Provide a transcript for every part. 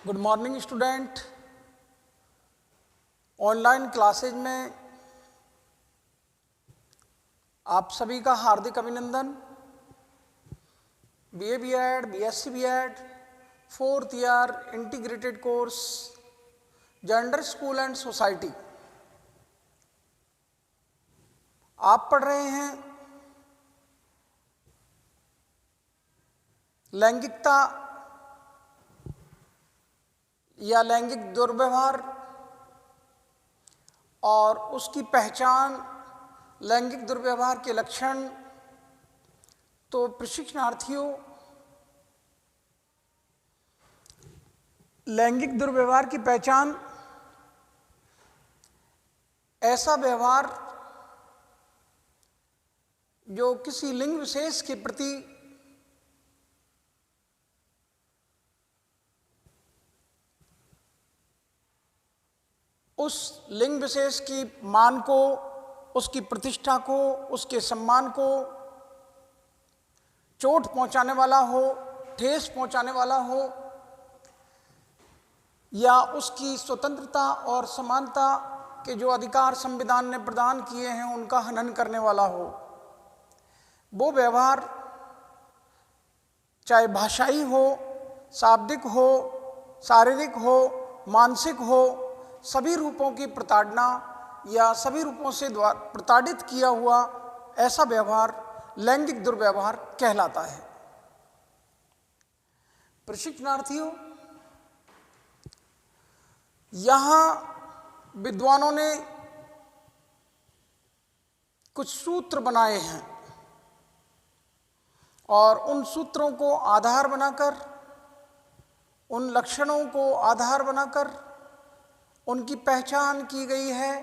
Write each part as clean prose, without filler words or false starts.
Good morning student. Online classes में आप सभी का हार्दिक अभिनंदन। BA BEd, BSc BEd, 4th year integrated course gender school and society आप पढ़ रहे हैं। लैंगिकता या लैंगिक दुर्व्यवहार और उसकी पहचान, लैंगिक दुर्व्यवहार के लक्षण। तो प्रशिक्षणार्थियों, लैंगिक दुर्व्यवहार की पहचान ऐसा व्यवहार जो किसी लिंग विशेष के प्रति उस लिंग विशेष की मान को, उसकी प्रतिष्ठा को, उसके सम्मान को चोट पहुंचाने वाला हो, ठेस पहुंचाने वाला हो, या उसकी स्वतंत्रता और समानता के जो अधिकार संविधान ने प्रदान किए हैं उनका हनन करने वाला हो। वो व्यवहार चाहे भाषाई हो, शाब्दिक हो, शारीरिक हो, मानसिक हो, सभी रूपों की प्रताड़ना या सभी रूपों से प्रताड़ित किया हुआ ऐसा व्यवहार लैंगिक दुर्व्यवहार कहलाता है। प्रशिक्षणार्थियों, यहाँ विद्वानों ने कुछ सूत्र बनाए हैं और उन सूत्रों को आधार बनाकर, उन लक्षणों को आधार बनाकर उनकी पहचान की गई है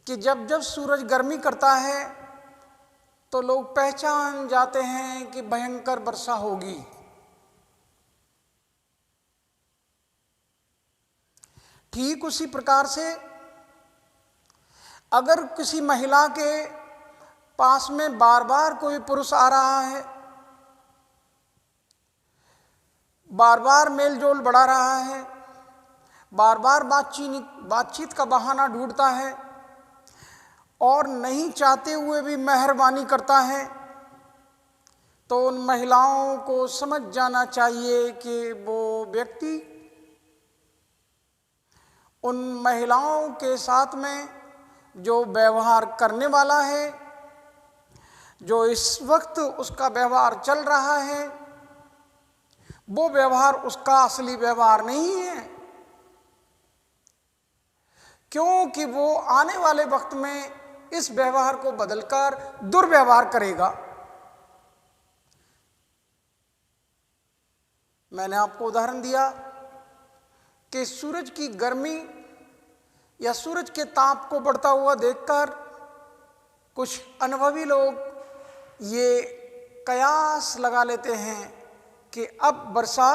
कि जब जब सूरज गर्मी करता है तो लोग पहचान जाते हैं कि भयंकर वर्षा होगी। ठीक उसी प्रकार से अगर किसी महिला के पास में बार बार कोई पुरुष आ रहा है, बार बार मेलजोल बढ़ा रहा है, बार बार बातचीत का बहाना ढूंढता है और नहीं चाहते हुए भी मेहरबानी करता है, तो उन महिलाओं को समझ जाना चाहिए कि वो व्यक्ति उन महिलाओं के साथ में जो व्यवहार करने वाला है, जो इस वक्त उसका व्यवहार चल रहा है, वो व्यवहार उसका असली व्यवहार नहीं है, क्योंकि वो आने वाले वक्त में इस व्यवहार को बदलकर दुर्व्यवहार करेगा। मैंने आपको उदाहरण दिया कि सूरज की गर्मी या सूरज के ताप को बढ़ता हुआ देखकर कुछ अनुभवी लोग ये कयास लगा लेते हैं कि अब वर्षा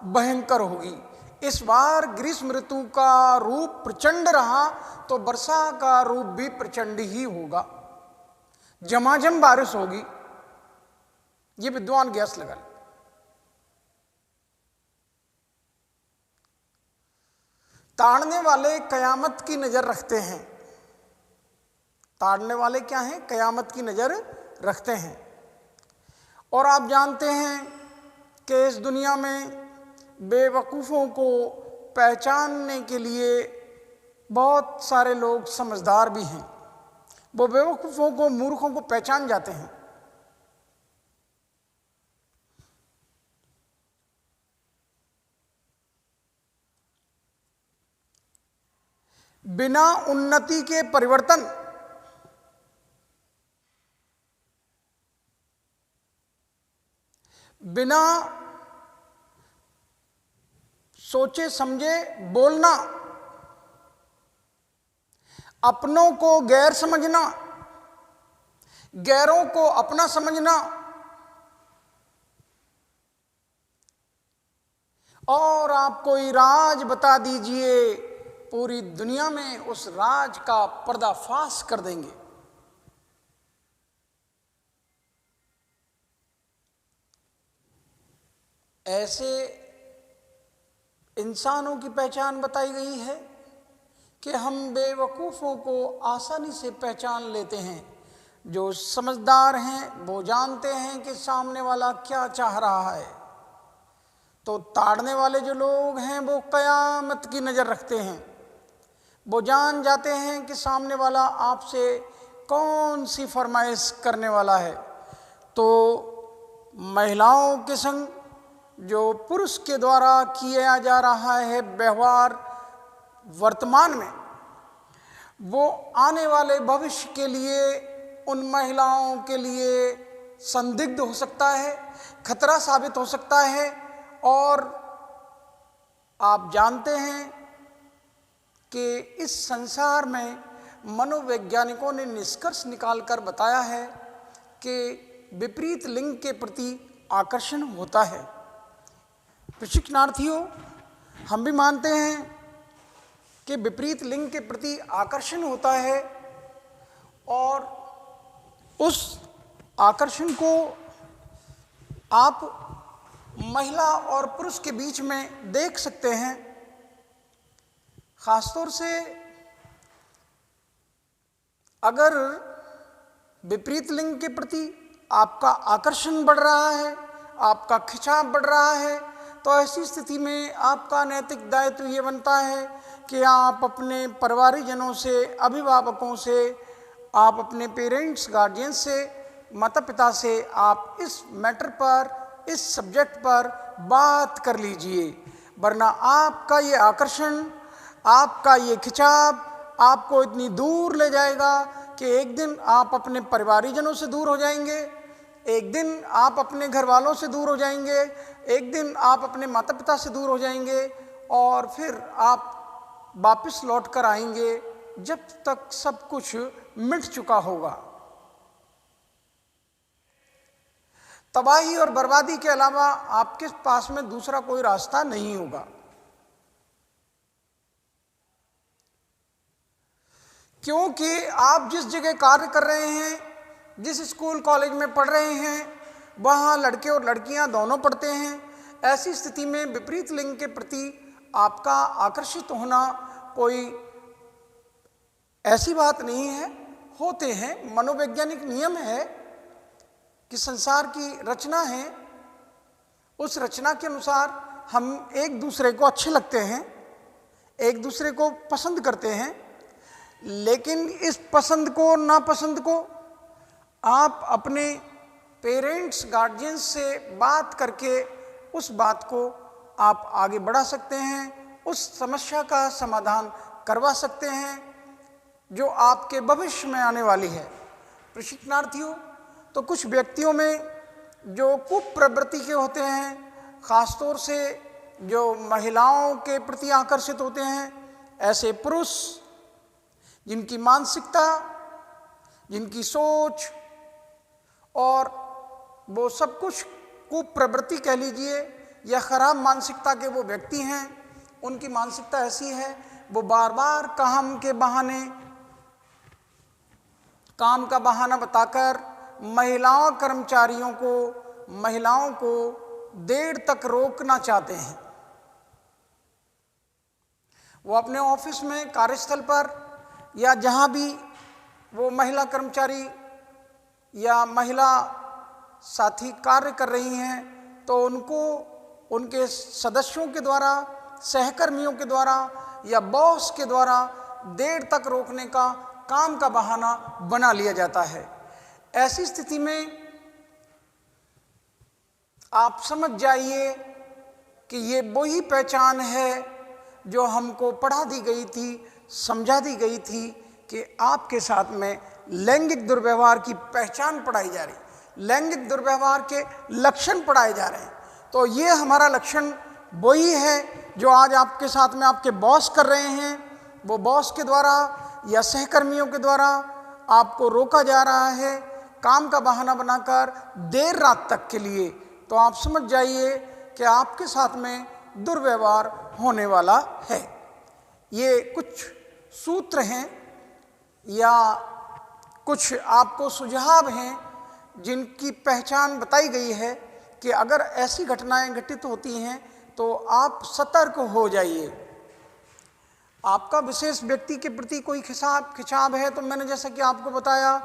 भयंकर होगी। इस बार ग्रीष्म ऋतु का रूप प्रचंड रहा तो वर्षा का रूप भी प्रचंड ही होगा, झमाझम बारिश होगी। ये विद्वान गैस लगा। ताड़ने वाले कयामत की नजर रखते हैं। ताड़ने वाले क्या हैं? कयामत की नजर रखते हैं। और आप जानते हैं कि इस दुनिया में बेवकूफ़ों को पहचानने के लिए बहुत सारे लोग समझदार भी हैं। वो बेवकूफ़ों को, मूर्खों को पहचान जाते हैं। बिना उन्नति के परिवर्तन, बिना सोचे समझे बोलना, अपनों को गैर समझना, गैरों को अपना समझना और आप कोई राज बता दीजिए, पूरी दुनिया में उस राज का पर्दाफाश कर देंगे। ऐसे इंसानों की पहचान बताई गई है कि हम बेवकूफ़ों को आसानी से पहचान लेते हैं। जो समझदार हैं वो जानते हैं कि सामने वाला क्या चाह रहा है। तो ताड़ने वाले जो लोग हैं वो क़यामत की नज़र रखते हैं। वो जान जाते हैं कि सामने वाला आपसे कौन सी फरमाइश करने वाला है। तो महिलाओं के संग जो पुरुष के द्वारा किया जा रहा है व्यवहार वर्तमान में, वो आने वाले भविष्य के लिए उन महिलाओं के लिए संदिग्ध हो सकता है, खतरा साबित हो सकता है। और आप जानते हैं कि इस संसार में मनोवैज्ञानिकों ने निष्कर्ष निकालकर बताया है कि विपरीत लिंग के प्रति आकर्षण होता है। प्रशिक्षणार्थियों, हम भी मानते हैं कि विपरीत लिंग के प्रति आकर्षण होता है और उस आकर्षण को आप महिला और पुरुष के बीच में देख सकते हैं। ख़ासतौर से अगर विपरीत लिंग के प्रति आपका आकर्षण बढ़ रहा है, आपका खिंचाव बढ़ रहा है, तो ऐसी स्थिति में आपका नैतिक दायित्व ये बनता है कि आप अपने परिवारजनों से, अभिभावकों से, आप अपने पेरेंट्स, गार्जियन से, माता पिता से आप इस मैटर पर, इस सब्जेक्ट पर बात कर लीजिए। वरना आपका ये आकर्षण, आपका ये खिंचाव आपको इतनी दूर ले जाएगा कि एक दिन आप अपने परिवारजनों से दूर हो जाएंगे, एक दिन आप अपने घर वालों से दूर हो जाएंगे, एक दिन आप अपने माता पिता से दूर हो जाएंगे और फिर आप वापस लौट कर आएंगे जब तक सब कुछ मिट चुका होगा। तबाही और बर्बादी के अलावा आपके पास में दूसरा कोई रास्ता नहीं होगा। क्योंकि आप जिस जगह कार्य कर रहे हैं, जिस स्कूल कॉलेज में पढ़ रहे हैं, वहाँ लड़के और लड़कियाँ दोनों पढ़ते हैं। ऐसी स्थिति में विपरीत लिंग के प्रति आपका आकर्षित होना कोई ऐसी बात नहीं है। होते हैं, मनोवैज्ञानिक नियम है कि संसार की रचना है, उस रचना के अनुसार हम एक दूसरे को अच्छे लगते हैं, एक दूसरे को पसंद करते हैं। लेकिन इस पसंद को, नापसंद को आप अपने पेरेंट्स, गार्जियंस से बात करके उस बात को आप आगे बढ़ा सकते हैं, उस समस्या का समाधान करवा सकते हैं जो आपके भविष्य में आने वाली है। प्रशिक्षणार्थियों, तो कुछ व्यक्तियों में जो कुप्रवृत्ति के होते हैं, ख़ासतौर से जो महिलाओं के प्रति आकर्षित होते हैं, ऐसे पुरुष जिनकी मानसिकता, जिनकी सोच और वो सब कुछ कुप्रवृत्ति कह लीजिए या ख़राब मानसिकता के वो व्यक्ति हैं, उनकी मानसिकता ऐसी है, वो बार बार काम का बहाना बताकर महिलाओं को देर तक रोकना चाहते हैं। वो अपने ऑफिस में, कार्यस्थल पर या जहाँ भी वो महिला कर्मचारी या महिला साथी कार्य कर रही हैं, तो उनको उनके सदस्यों के द्वारा, सहकर्मियों के द्वारा या बॉस के द्वारा देर तक रोकने का काम का बहाना बना लिया जाता है। ऐसी स्थिति में आप समझ जाइए कि ये वही पहचान है जो हमको पढ़ा दी गई थी, समझा दी गई थी कि आपके साथ में लैंगिक दुर्व्यवहार की पहचान पढ़ाई जा रही, लैंगिक दुर्व्यवहार के लक्षण पढ़ाए जा रहे हैं। तो ये हमारा लक्षण वही है जो आज आपके साथ में आपके बॉस कर रहे हैं। वो बॉस के द्वारा या सहकर्मियों के द्वारा आपको रोका जा रहा है काम का बहाना बनाकर देर रात तक के लिए। तो आप समझ जाइए कि आपके साथ में दुर्व्यवहार होने वाला है। ये कुछ सूत्र हैं या कुछ आपको सुझाव हैं जिनकी पहचान बताई गई है कि अगर ऐसी घटनाएं घटित होती हैं तो आप सतर्क हो जाइए। आपका विशेष व्यक्ति के प्रति कोई खिंचाव है तो मैंने जैसा कि आपको बताया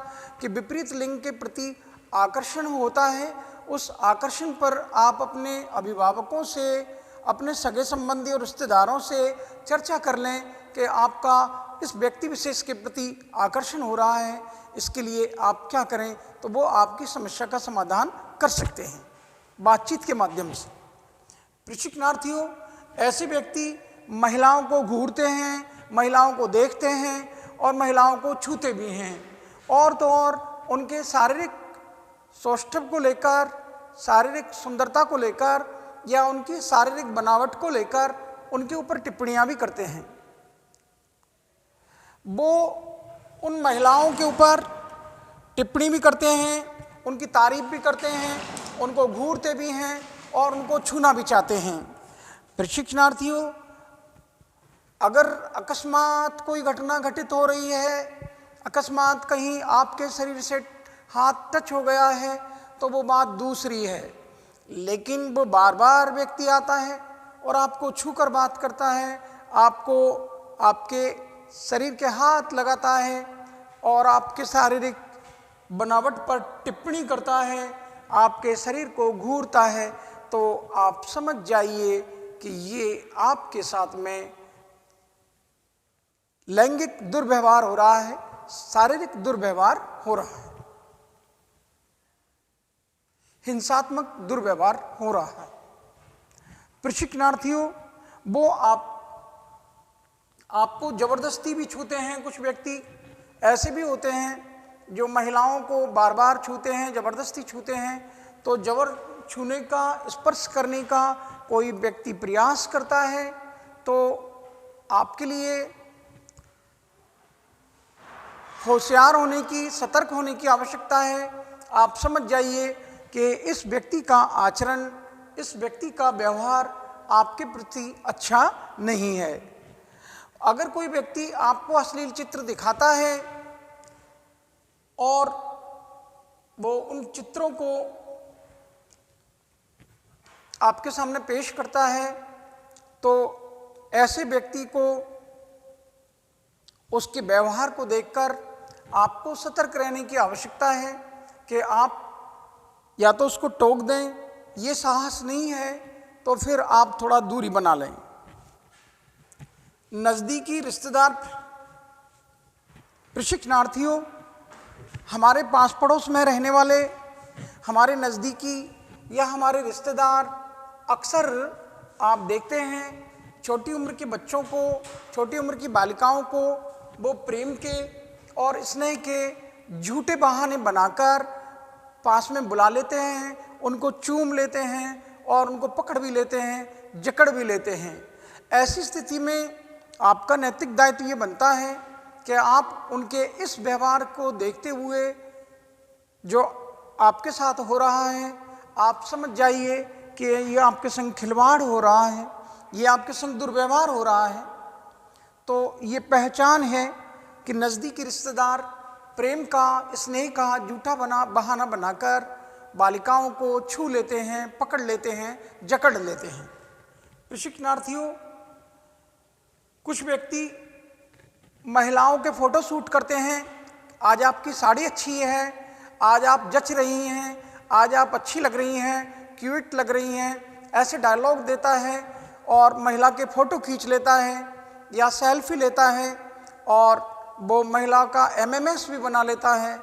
कि विपरीत लिंग के प्रति आकर्षण होता है, उस आकर्षण पर आप अपने अभिभावकों से, अपने सगे संबंधी और रिश्तेदारों से चर्चा कर लें कि आपका इस व्यक्ति विशेष के प्रति आकर्षण हो रहा है, इसके लिए आप क्या करें, तो वो आपकी समस्या का समाधान कर सकते हैं बातचीत के माध्यम से। प्रशिक्षणार्थियों, ऐसे व्यक्ति महिलाओं को घूरते हैं, महिलाओं को देखते हैं और महिलाओं को छूते भी हैं, और तो और उनके शारीरिक सौष्ठव को लेकर, शारीरिक सुंदरता को लेकर या उनकी शारीरिक बनावट को लेकर उनके ऊपर टिप्पणियां भी करते हैं। वो उन महिलाओं के ऊपर टिप्पणी भी करते हैं, उनकी तारीफ भी करते हैं, उनको घूरते भी हैं और उनको छूना भी चाहते हैं। प्रशिक्षणार्थियों, अगर अकस्मात कोई घटना घटित हो रही है, अकस्मात कहीं आपके शरीर से हाथ टच हो गया है तो वो बात दूसरी है, लेकिन वो बार बार व्यक्ति आता है और आपको छूकर बात करता है, आपको आपके शरीर के हाथ लगाता है और आपके शारीरिक बनावट पर टिप्पणी करता है, आपके शरीर को घूरता है, तो आप समझ जाइए कि ये आपके साथ में लैंगिक दुर्व्यवहार हो रहा है, शारीरिक दुर्व्यवहार हो रहा है, हिंसात्मक दुर्व्यवहार हो रहा है। प्रशिक्षणार्थियों, वो आपको जबरदस्ती भी छूते हैं। कुछ व्यक्ति ऐसे भी होते हैं जो महिलाओं को बार बार छूते हैं, जबरदस्ती छूते हैं। तो जबर छूने का, स्पर्श करने का कोई व्यक्ति प्रयास करता है तो आपके लिए होशियार होने की, सतर्क होने की आवश्यकता है। आप समझ जाइए कि इस व्यक्ति का आचरण, इस व्यक्ति का व्यवहार आपके प्रति अच्छा नहीं है। अगर कोई व्यक्ति आपको अश्लील चित्र दिखाता है और वो उन चित्रों को आपके सामने पेश करता है, तो ऐसे व्यक्ति को, उसके व्यवहार को देखकर आपको सतर्क रहने की आवश्यकता है कि आप या तो उसको टोक दें, ये साहस नहीं है तो फिर आप थोड़ा दूरी बना लें। नज़दीकी रिश्तेदार प्रशिक्षणार्थियों, हमारे पास पड़ोस में रहने वाले हमारे नज़दीकी या हमारे रिश्तेदार, अक्सर आप देखते हैं छोटी उम्र के बच्चों को, छोटी उम्र की बालिकाओं को वो प्रेम के और स्नेह के झूठे बहाने बनाकर पास में बुला लेते हैं, उनको चूम लेते हैं और उनको पकड़ भी लेते हैं, जकड़ भी लेते हैं। ऐसी स्थिति में आपका नैतिक दायित्व ये बनता है कि आप उनके इस व्यवहार को देखते हुए जो आपके साथ हो रहा है, आप समझ जाइए कि ये आपके संग खिलवाड़ हो रहा है, ये आपके संग दुर्व्यवहार हो रहा है। तो ये पहचान है कि नज़दीकी रिश्तेदार प्रेम का, स्नेह का झूठा बहाना बनाकर बालिकाओं को छू लेते हैं, पकड़ लेते हैं, जकड़ लेते हैं। प्रशिक्षणार्थियों, कुछ व्यक्ति महिलाओं के फोटो शूट करते हैं। आज आपकी साड़ी अच्छी है, आज आप जच रही हैं, आज आप अच्छी लग रही हैं, क्यूट लग रही हैं, ऐसे डायलॉग देता है और महिला के फ़ोटो खींच लेता है या सेल्फी लेता है और वो महिला का एमएमएस भी बना लेता है।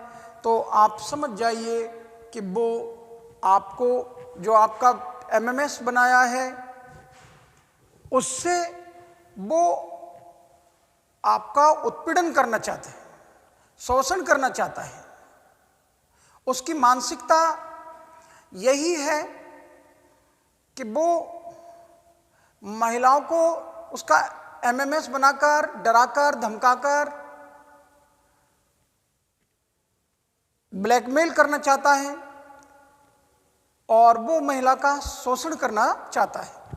तो आप समझ जाइए कि वो आपको, जो आपका एमएमएस बनाया है, उससे वो आपका उत्पीड़न करना चाहता है, शोषण करना चाहता है। उसकी मानसिकता यही है कि वो महिलाओं को उसका एमएमएस बनाकर, डराकर, धमकाकर ब्लैकमेल करना चाहता है और वो महिला का शोषण करना चाहता है।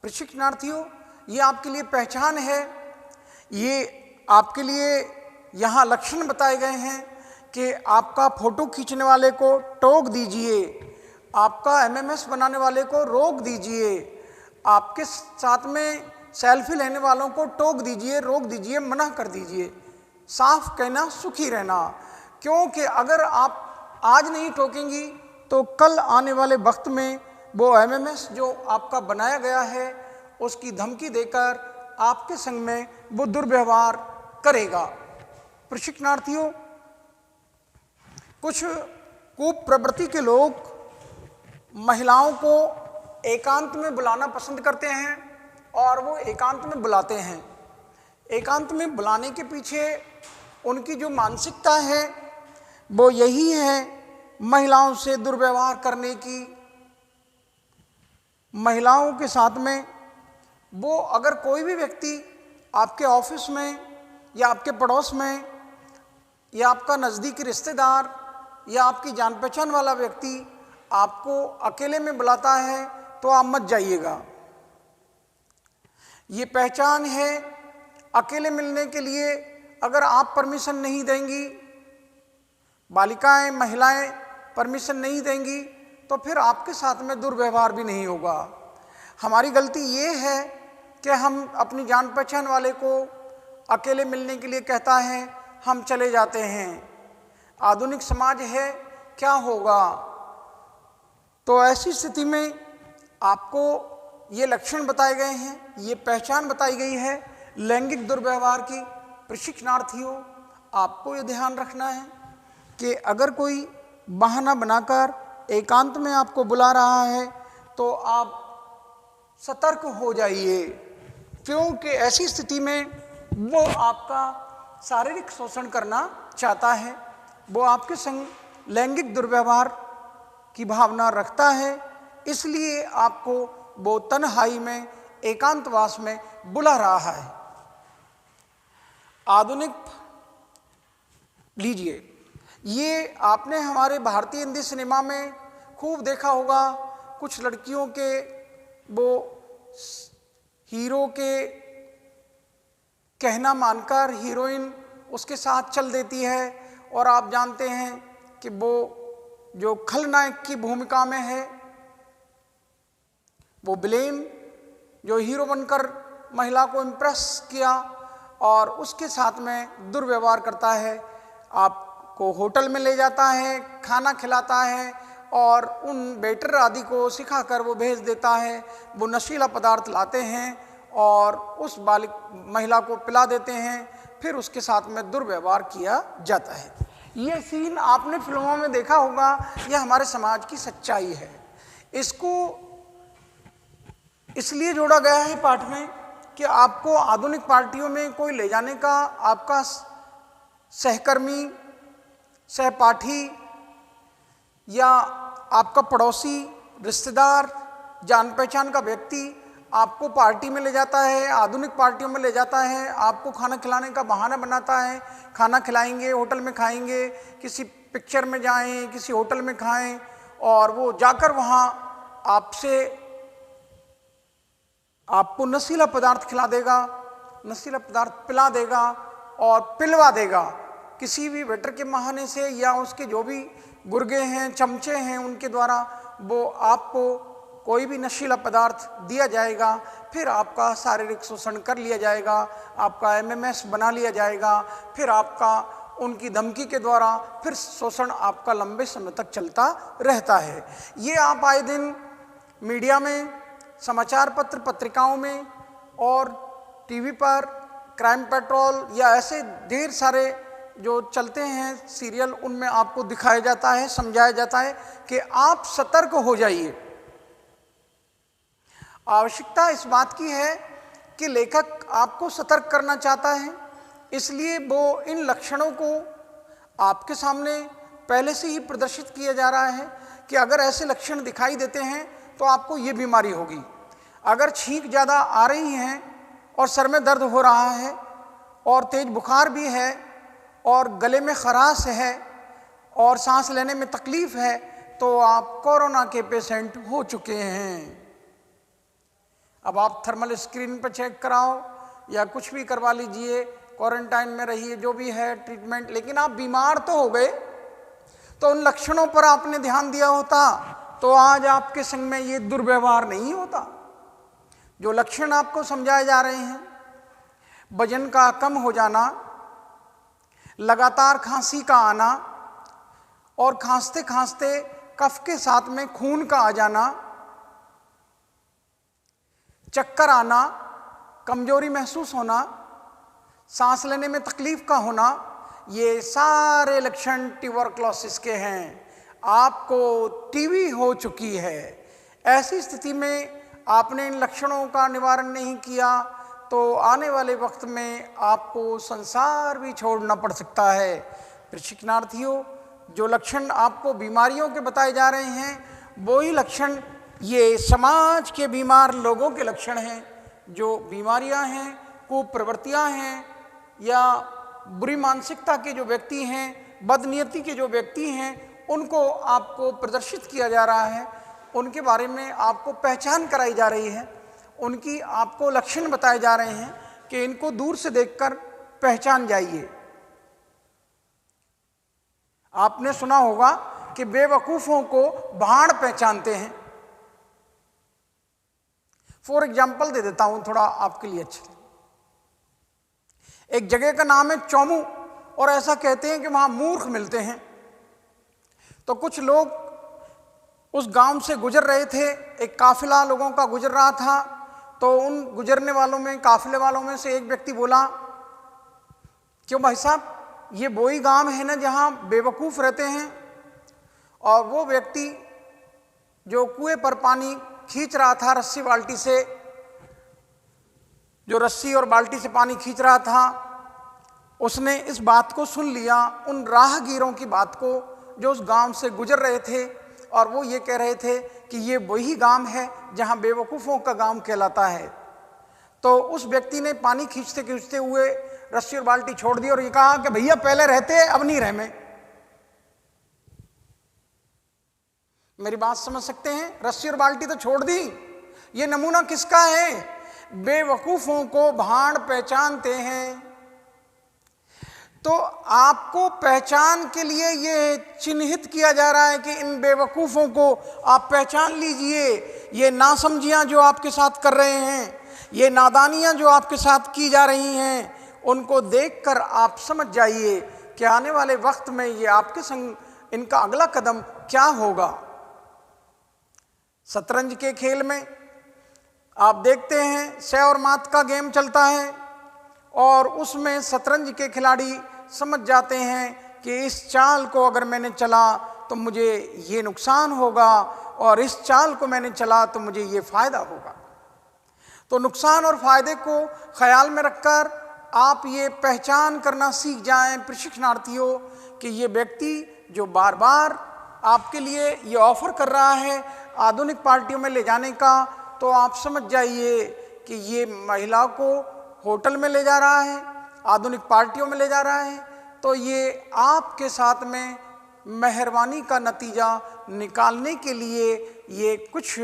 प्रशिक्षणार्थियों, ये आपके लिए पहचान है, ये आपके लिए यहाँ लक्षण बताए गए हैं कि आपका फोटो खींचने वाले को टोक दीजिए, आपका एमएमएस बनाने वाले को रोक दीजिए, आपके साथ में सेल्फी लेने वालों को टोक दीजिए, रोक दीजिए, मना कर दीजिए। साफ कहना, सुखी रहना, क्योंकि अगर आप आज नहीं टोकेंगी तो कल आने वाले वक्त में वो एमएमएस जो आपका बनाया गया है उसकी धमकी देकर आपके संग में वो दुर्व्यवहार करेगा। प्रशिक्षणार्थियों, कुछ कुप्रवृत्ति के लोग महिलाओं को एकांत में बुलाना पसंद करते हैं और वो एकांत में बुलाते हैं। एकांत में बुलाने के पीछे उनकी जो मानसिकता है वो यही है, महिलाओं से दुर्व्यवहार करने की। महिलाओं के साथ में वो अगर कोई भी व्यक्ति आपके ऑफिस में या आपके पड़ोस में या आपका नज़दीकी रिश्तेदार या आपकी जान पहचान वाला व्यक्ति आपको अकेले में बुलाता है तो आप मत जाइएगा। ये पहचान है, अकेले मिलने के लिए अगर आप परमिशन नहीं देंगी, बालिकाएं, महिलाएं परमिशन नहीं देंगी तो फिर आपके साथ में दुर्व्यवहार भी नहीं होगा। हमारी गलती ये है कि हम अपनी जान पहचान वाले को अकेले मिलने के लिए कहता है, हम चले जाते हैं। आधुनिक समाज है, क्या होगा? तो ऐसी स्थिति में आपको ये लक्षण बताए गए हैं, ये पहचान बताई गई है लैंगिक दुर्व्यवहार की। प्रशिक्षणार्थियों, आपको ये ध्यान रखना है कि अगर कोई बहाना बनाकर एकांत में आपको बुला रहा है तो आप सतर्क हो जाइए, क्योंकि ऐसी स्थिति में वो आपका शारीरिक शोषण करना चाहता है, वो आपके संग लैंगिक दुर्व्यवहार की भावना रखता है, इसलिए आपको वो तन्हाई में, एकांतवास में बुला रहा है। आधुनिक लीजिए, ये आपने हमारे भारतीय हिंदी सिनेमा में खूब देखा होगा। कुछ लड़कियों के वो हीरो के कहना मानकर हीरोइन उसके साथ चल देती है और आप जानते हैं कि वो जो खलनायक की भूमिका में है, वो विलेन जो हीरो बनकर महिला को इम्प्रेस किया और उसके साथ में दुर्व्यवहार करता है। आपको होटल में ले जाता है, खाना खिलाता है और उन वेटर आदि को सिखाकर वो भेज देता है। वो नशीला पदार्थ लाते हैं और उस महिला को पिला देते हैं, फिर उसके साथ में दुर्व्यवहार किया जाता है। ये सीन आपने फिल्मों में देखा होगा, यह हमारे समाज की सच्चाई है। इसको इसलिए जोड़ा गया है पाठ में कि आपको आधुनिक पार्टियों में कोई ले जाने का आपका सहकर्मी, सहपाठी या आपका पड़ोसी, रिश्तेदार, जान पहचान का व्यक्ति आपको पार्टी में ले जाता है, आधुनिक पार्टियों में ले जाता है, आपको खाना खिलाने का बहाना बनाता है। खाना खिलाएंगे, होटल में खाएंगे, किसी पिक्चर में जाएं, किसी होटल में खाएं और वो जाकर वहाँ आपको नशीला पदार्थ खिला देगा, नशीला पदार्थ पिला देगा और पिलवा देगा किसी भी वेटर के बहाने से या उसके जो भी गुर्गे हैं, चमचे हैं, उनके द्वारा वो आपको कोई भी नशीला पदार्थ दिया जाएगा। फिर आपका शारीरिक शोषण कर लिया जाएगा, आपका एमएमएस बना लिया जाएगा, फिर आपका उनकी धमकी के द्वारा फिर शोषण आपका लंबे समय तक चलता रहता है। ये आप आए दिन मीडिया में, समाचार पत्र पत्रिकाओं में और टीवी पर क्राइम पेट्रोल या ऐसे ढेर सारे जो चलते हैं सीरियल, उनमें आपको दिखाया जाता है, समझाया जाता है कि आप सतर्क हो जाइए। आवश्यकता इस बात की है कि लेखक आपको सतर्क करना चाहता है, इसलिए वो इन लक्षणों को आपके सामने पहले से ही प्रदर्शित किया जा रहा है कि अगर ऐसे लक्षण दिखाई देते हैं तो आपको ये बीमारी होगी। अगर छींक ज़्यादा आ रही हैं और सर में दर्द हो रहा है और तेज बुखार भी है और गले में खराश है और सांस लेने में तकलीफ है तो आप कोरोना के पेशेंट हो चुके हैं। अब आप थर्मल स्क्रीन पर चेक कराओ या कुछ भी करवा लीजिए, क्वारंटाइन में रहिए, जो भी है ट्रीटमेंट, लेकिन आप बीमार तो हो गए। तो उन लक्षणों पर आपने ध्यान दिया होता तो आज आपके संग में ये दुर्व्यवहार नहीं होता। जो लक्षण आपको समझाए जा रहे हैं, वजन का कम हो जाना, लगातार खांसी का आना और खांसते खांसते कफ के साथ में खून का आ जाना, चक्कर आना, कमजोरी महसूस होना, सांस लेने में तकलीफ का होना, ये सारे लक्षण ट्यूबरक्लोसिस के हैं। आपको टीबी हो चुकी है। ऐसी स्थिति में आपने इन लक्षणों का निवारण नहीं किया तो आने वाले वक्त में आपको संसार भी छोड़ना पड़ सकता है। प्रशिक्षणार्थियों, जो लक्षण आपको बीमारियों के बताए जा रहे हैं, वही लक्षण ये समाज के बीमार लोगों के लक्षण हैं। जो बीमारियां हैं, कुप्रवृत्तियां हैं या बुरी मानसिकता के जो व्यक्ति हैं, बदनीयती के जो व्यक्ति हैं, उनको आपको प्रदर्शित किया जा रहा है, उनके बारे में आपको पहचान कराई जा रही है, उनकी आपको लक्षण बताए जा रहे हैं कि इनको दूर से देखकर पहचान जाइए। आपने सुना होगा कि बेवकूफों को भाड़ पहचानते हैं। फॉर एग्जाम्पल दे देता हूं थोड़ा आपके लिए अच्छा। एक जगह का नाम है चौमू और ऐसा कहते हैं कि वहां मूर्ख मिलते हैं। तो कुछ लोग उस गांव से गुजर रहे थे, एक काफिला लोगों का गुजर रहा था। तो उन गुजरने वालों में, काफिले वालों में से एक व्यक्ति बोला, क्यों भाई साहब, ये वही गांव है ना जहां बेवकूफ रहते हैं? और वो व्यक्ति जो कुएं पर पानी खींच रहा था रस्सी बाल्टी से, जो रस्सी और बाल्टी से पानी खींच रहा था, उसने इस बात को सुन लिया, उन राहगीरों की बात को जो उस गांव से गुजर रहे थे, और वो ये कह रहे थे कि ये वही गांव है जहां बेवकूफ़ों का गांव कहलाता है। तो उस व्यक्ति ने पानी खींचते खींचते हुए रस्सी और बाल्टी छोड़ दी और ये कहा कि भैया पहले रहते अब नहीं रहे में। मेरी बात समझ सकते हैं? रस्सी और बाल्टी तो छोड़ दी। ये नमूना किसका है? बेवकूफों को भाड़ पहचानते हैं। तो आपको पहचान के लिए ये चिन्हित किया जा रहा है कि इन बेवकूफों को आप पहचान लीजिए। ये नासमझियां जो आपके साथ कर रहे हैं, ये नादानियां जो आपके साथ की जा रही हैं, उनको देखकर आप समझ जाइए कि आने वाले वक्त में ये आपके संग इनका अगला कदम क्या होगा। शतरंज के खेल में आप देखते हैं सै और मात का गेम चलता है और उसमें शतरंज के खिलाड़ी समझ जाते हैं कि इस चाल को अगर मैंने चला तो मुझे ये नुकसान होगा और इस चाल को मैंने चला तो मुझे ये फायदा होगा। तो नुकसान और फायदे को ख्याल में रखकर आप ये पहचान करना सीख जाएं प्रशिक्षणार्थियों कि ये व्यक्ति जो बार बार आपके लिए ये ऑफर कर रहा है आधुनिक पार्टियों में ले जाने का, तो आप समझ जाइए कि ये महिला को होटल में ले जा रहा है, आधुनिक पार्टियों में ले जा रहा है। तो ये आपके साथ में मेहरबानी का नतीजा निकालने के लिए ये कुछ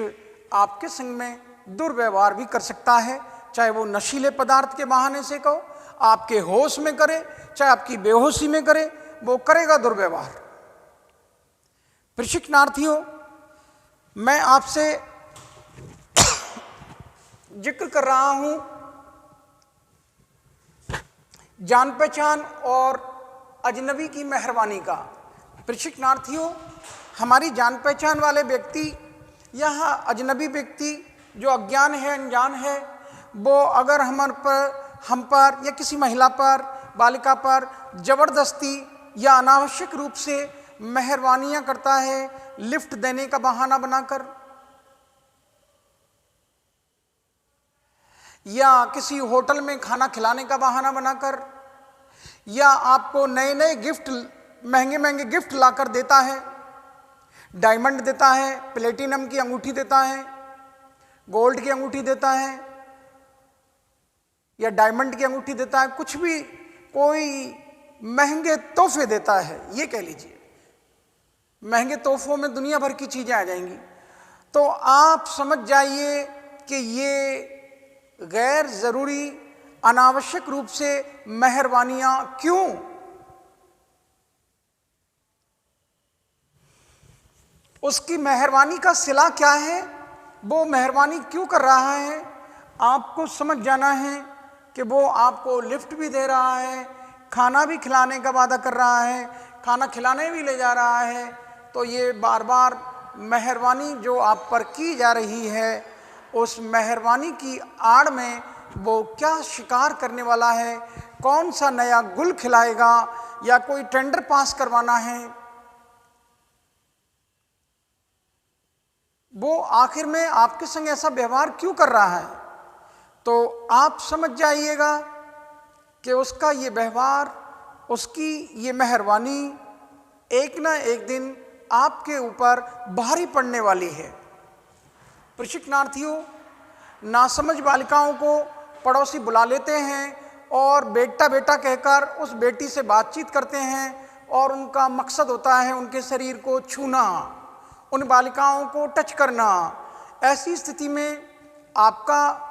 आपके संग में दुर्व्यवहार भी कर सकता है, चाहे वो नशीले पदार्थ के बहाने से कहो, आपके होश में करे, चाहे आपकी बेहोशी में करे, वो करेगा दुर्व्यवहार। प्रशिक्षणार्थियों, मैं आपसे जिक्र कर रहा हूं जान पहचान और अजनबी की मेहरबानी का। प्रशिक्षणार्थियों, हमारी जान पहचान वाले व्यक्ति या अजनबी व्यक्ति जो अज्ञान है, अनजान है, वो अगर हम पर या किसी महिला पर, बालिका पर जबरदस्ती या अनावश्यक रूप से मेहरबानियां करता है, लिफ्ट देने का बहाना बनाकर या किसी होटल में खाना खिलाने का बहाना बनाकर, या आपको नए नए गिफ्ट, महंगे महंगे गिफ्ट लाकर देता है, डायमंड देता है, प्लेटिनम की अंगूठी देता है, गोल्ड की अंगूठी देता है या डायमंड की अंगूठी देता है, कुछ भी कोई महंगे तोहफे देता है, ये कह लीजिए। महंगे तोहफों में दुनिया भर की चीजें आ जाएंगी। तो आप समझ जाइए कि ये गैर जरूरी अनावश्यक रूप से मेहरबानियां क्यों? उसकी मेहरबानी का सिला क्या है? वो मेहरबानी क्यों कर रहा है? आपको समझ जाना है कि वो आपको लिफ्ट भी दे रहा है, खाना भी खिलाने का वादा कर रहा है, खाना खिलाने भी ले जा रहा है, तो ये बार बार मेहरबानी जो आप पर की जा रही है, उस मेहरबानी की आड़ में वो क्या शिकार करने वाला है, कौन सा नया गुल खिलाएगा या कोई टेंडर पास करवाना है, वो आखिर में आपके संग ऐसा व्यवहार क्यों कर रहा है, तो आप समझ जाइएगा कि उसका ये व्यवहार, उसकी ये मेहरबानी एक ना एक दिन आपके ऊपर भारी पड़ने वाली है। प्रशिक्षणार्थियों, नासमझ बालिकाओं को पड़ोसी बुला लेते हैं और बेटा बेटा कहकर उस बेटी से बातचीत करते हैं और उनका मकसद होता है उनके शरीर को छूना, उन बालिकाओं को टच करना। ऐसी स्थिति में आपका,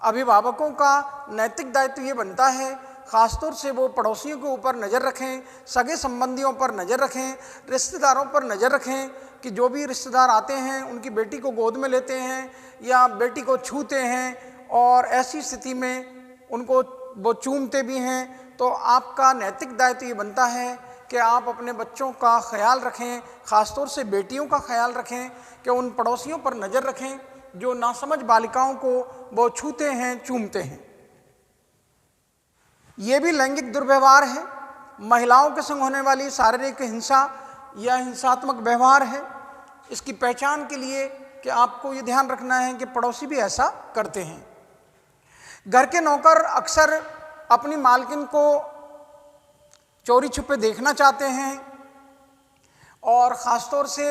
अभिभावकों का नैतिक दायित्व ये बनता है, ख़ासतौर से वो पड़ोसियों के ऊपर नज़र रखें, सगे संबंधियों पर नज़र रखें, रिश्तेदारों पर नज़र रखें कि जो भी रिश्तेदार आते हैं उनकी बेटी को गोद में लेते हैं या बेटी को छूते हैं और ऐसी स्थिति में उनको वो चूमते भी हैं, तो आपका नैतिक दायित्व ये बनता है कि आप अपने बच्चों का ख्याल रखें, ख़ासतौर से बेटियों का ख्याल रखें कि उन पड़ोसियों पर नज़र रखें जो नासमझ बालिकाओं को वो छूते हैं, चूमते हैं। ये भी लैंगिक दुर्व्यवहार है, महिलाओं के संग होने वाली शारीरिक हिंसा या हिंसात्मक व्यवहार है। इसकी पहचान के लिए कि आपको ये ध्यान रखना है कि पड़ोसी भी ऐसा करते हैं। घर के नौकर अक्सर अपनी मालकिन को चोरी छुपे देखना चाहते हैं और ख़ासतौर से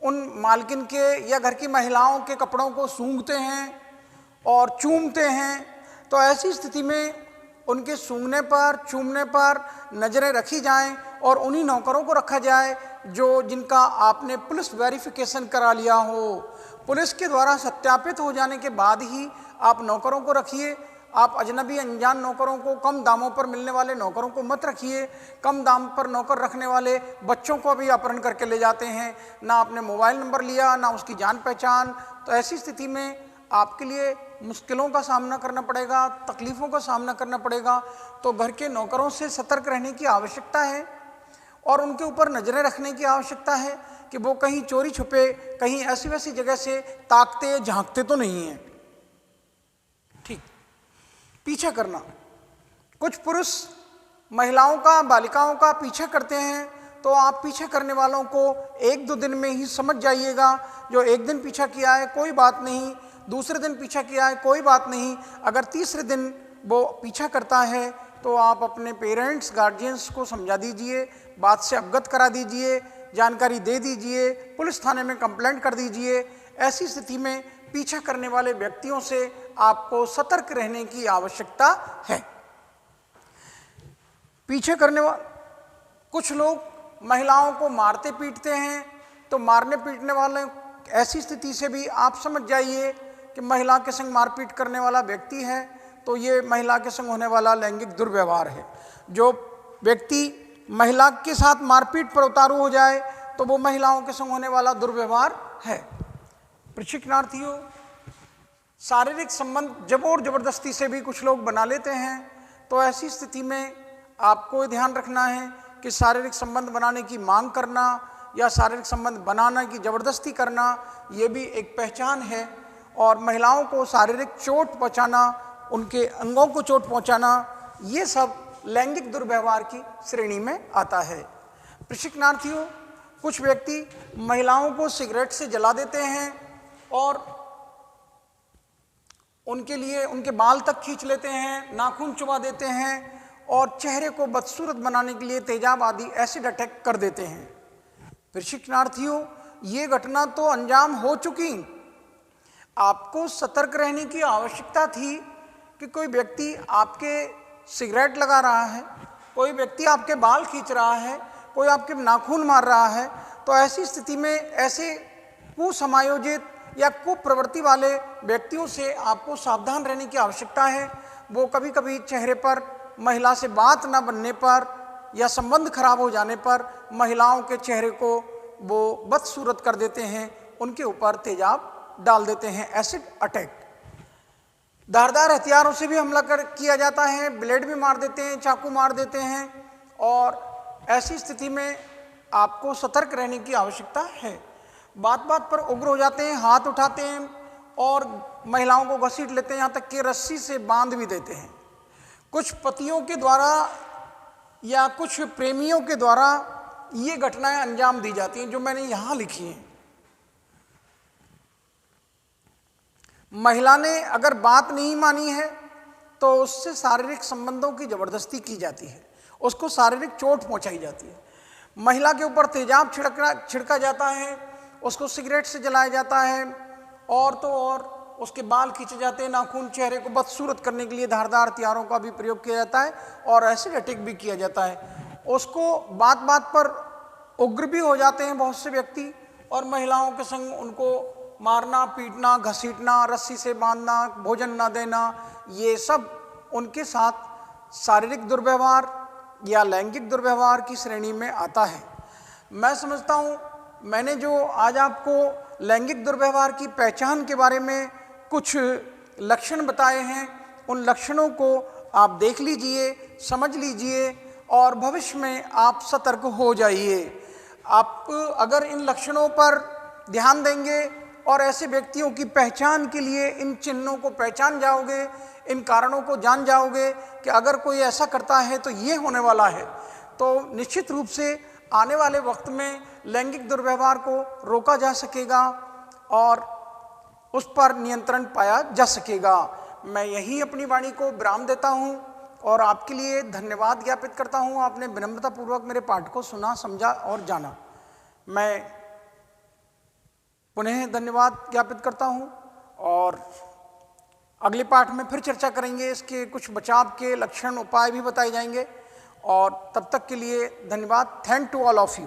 उन मालकिन के या घर की महिलाओं के कपड़ों को सूंघते हैं और चूमते हैं। तो ऐसी स्थिति में उनके सूंघने पर, चूमने पर नज़रें रखी जाएं और उन्हीं नौकरों को रखा जाए जिनका आपने पुलिस वेरिफिकेशन करा लिया हो। पुलिस के द्वारा सत्यापित हो जाने के बाद ही आप नौकरों को रखिए। आप अजनबी अनजान नौकरों को, कम दामों पर मिलने वाले नौकरों को मत रखिए। कम दाम पर नौकर रखने वाले बच्चों को भी अपहरण करके ले जाते हैं, ना आपने मोबाइल नंबर लिया, ना उसकी जान पहचान। तो ऐसी स्थिति में आपके लिए मुश्किलों का सामना करना पड़ेगा, तकलीफ़ों का सामना करना पड़ेगा। तो घर के नौकरों से सतर्क रहने की आवश्यकता है और उनके ऊपर नज़रें रखने की आवश्यकता है कि वो कहीं चोरी छुपे, कहीं ऐसी वैसी जगह से ताकते झांकते तो नहीं हैं। ठीक, पीछा करना। कुछ पुरुष महिलाओं का, बालिकाओं का पीछा करते हैं, तो आप पीछे करने वालों को एक दो दिन में ही समझ जाइएगा। जो एक दिन पीछा किया है कोई बात नहीं, दूसरे दिन पीछा किया है कोई बात नहीं, अगर तीसरे दिन वो पीछा करता है तो आप अपने पेरेंट्स, गार्जियंस को समझा दीजिए, बात से अवगत करा दीजिए, जानकारी दे दीजिए, पुलिस थाने में कंप्लेंट कर दीजिए। ऐसी स्थिति में पीछा करने वाले व्यक्तियों से आपको सतर्क रहने की आवश्यकता है। पीछे करने वाले कुछ लोग महिलाओं को मारते पीटते हैं, तो मारने पीटने वाले ऐसी स्थिति से भी आप समझ जाइए कि महिला के संग मारपीट करने वाला व्यक्ति है, तो ये महिला के संग होने वाला लैंगिक दुर्व्यवहार है। जो व्यक्ति महिला के साथ मारपीट पर उतारू हो जाए तो वो महिलाओं के संग होने वाला दुर्व्यवहार है। प्रशिक्षणार्थियों, शारीरिक संबंध जबरन जबरदस्ती से भी कुछ लोग बना लेते हैं, तो ऐसी स्थिति में आपको ध्यान रखना है कि शारीरिक संबंध बनाने की मांग करना या शारीरिक संबंध बनाने की ज़बरदस्ती करना, ये भी एक पहचान है। और महिलाओं को शारीरिक चोट पहुंचाना, उनके अंगों को चोट पहुंचाना, ये सब लैंगिक दुर्व्यवहार की श्रेणी में आता है। प्रशिक्षणार्थियों, कुछ व्यक्ति महिलाओं को सिगरेट से जला देते हैं और उनके लिए उनके बाल तक खींच लेते हैं, नाखून चुबा देते हैं और चेहरे को बदसूरत बनाने के लिए तेजाब आदि एसिड अटैक कर देते हैं। प्रशिक्षणार्थियों, ये घटना तो अंजाम हो चुकी। आपको सतर्क रहने की आवश्यकता थी कि कोई व्यक्ति आपके सिगरेट लगा रहा है, कोई व्यक्ति आपके बाल खींच रहा है, कोई आपके नाखून मार रहा है। तो ऐसी स्थिति में ऐसे कुसमायोजित या कुप्रवृत्ति वाले व्यक्तियों से आपको सावधान रहने की आवश्यकता है। वो कभी कभी चेहरे पर महिला से बात न बनने पर या संबंध खराब हो जाने पर महिलाओं के चेहरे को वो बदसूरत कर देते हैं, उनके ऊपर तेजाब डाल देते हैं, एसिड अटैक। धारदार हथियारों से भी हमला किया जाता है, ब्लेड भी मार देते हैं, चाकू मार देते हैं, और ऐसी स्थिति में आपको सतर्क रहने की आवश्यकता है। बात बात पर उग्र हो जाते हैं, हाथ उठाते हैं और महिलाओं को घसीट लेते हैं, यहाँ तक कि रस्सी से बांध भी देते हैं। कुछ पतियों के द्वारा या कुछ प्रेमियों के द्वारा ये घटनाएं अंजाम दी जाती हैं जो मैंने यहाँ लिखी हैं। महिला ने अगर बात नहीं मानी है तो उससे शारीरिक संबंधों की जबरदस्ती की जाती है, उसको शारीरिक चोट पहुंचाई जाती है। महिला के ऊपर तेजाब छिड़का जाता है, उसको सिगरेट से जलाया जाता है, और तो और उसके बाल खींचे जाते हैं, नाखून, चेहरे को बदसूरत करने के लिए धारदार हथियारों का भी प्रयोग किया जाता है और एसिड अटैक भी किया जाता है। उसको बात बात पर उग्र भी हो जाते हैं बहुत से व्यक्ति, और महिलाओं के संग उनको मारना, पीटना, घसीटना, रस्सी से बांधना, भोजन ना देना, ये सब उनके साथ शारीरिक दुर्व्यवहार या लैंगिक दुर्व्यवहार की श्रेणी में आता है। मैं समझता हूँ मैंने जो आज आपको लैंगिक दुर्व्यवहार की पहचान के बारे में कुछ लक्षण बताए हैं, उन लक्षणों को आप देख लीजिए, समझ लीजिए और भविष्य में आप सतर्क हो जाइए। आप अगर इन लक्षणों पर ध्यान देंगे और ऐसे व्यक्तियों की पहचान के लिए इन चिन्हों को पहचान जाओगे, इन कारणों को जान जाओगे कि अगर कोई ऐसा करता है तो ये होने वाला है, तो निश्चित रूप से आने वाले वक्त में लैंगिक दुर्व्यवहार को रोका जा सकेगा और उस पर नियंत्रण पाया जा सकेगा। मैं यही अपनी वाणी को विराम देता हूँ और आपके लिए धन्यवाद ज्ञापित करता हूँ। आपने विनम्रतापूर्वक मेरे पाठ को सुना, समझा और जाना। मैं पुनः धन्यवाद ज्ञापित करता हूँ और अगले पाठ में फिर चर्चा करेंगे। इसके कुछ बचाव के लक्षण, उपाय भी बताए जाएंगे, और तब तक के लिए धन्यवाद। Thank to all of you.